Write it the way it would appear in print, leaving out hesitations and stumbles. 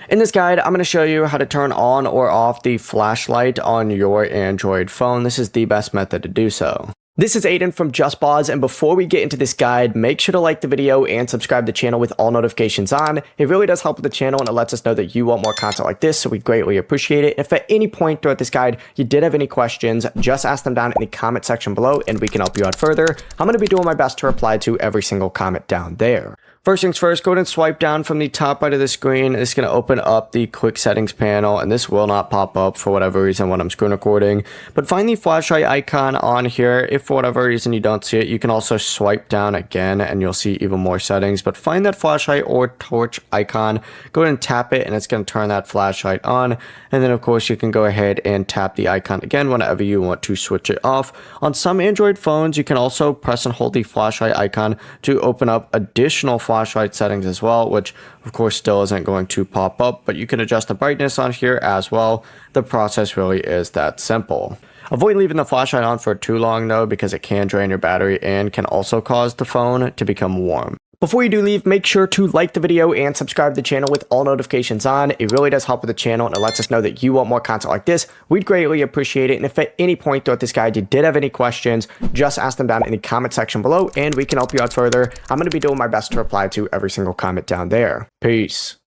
In this guide, I'm going to show you how to turn on or off the flashlight on your Android phone. This is the best method to do so. This is Aiden from JustPause, and before we get into this guide, make sure to like the video and subscribe to the channel with all notifications on. It really does help with the channel, and it lets us know that you want more content like this, so we greatly appreciate it. If at any point throughout this guide you did have any questions, just ask them down in the comment section below, and we can help you out further. I'm going to be doing my best to reply to every single comment down there. First things first, go ahead and swipe down from the top right of the screen. It's going to open up the quick settings panel, and this will not pop up for whatever reason when I'm screen recording. But find the flashlight icon on here. If for whatever reason you don't see it, you can also swipe down again and you'll see even more settings. But find that flashlight or torch icon, go ahead and tap it, and it's going to turn that flashlight on. And then of course you can go ahead and tap the icon again whenever you want to switch it off. On some Android phones, you can also press and hold the flashlight icon to open up additional flashlight settings as well, which of course still isn't going to pop up, but you can adjust the brightness on here as well. The process really is that simple. Avoid leaving the flashlight on for too long though, because it can drain your battery and can also cause the phone to become warm. Before you do leave, make sure to like the video and subscribe to the channel with all notifications on. It really does help with the channel, and it lets us know that you want more content like this. We'd greatly appreciate it. And if at any point throughout this guide you did have any questions, just ask them down in the comment section below and we can help you out further. I'm going to be doing my best to reply to every single comment down there. Peace.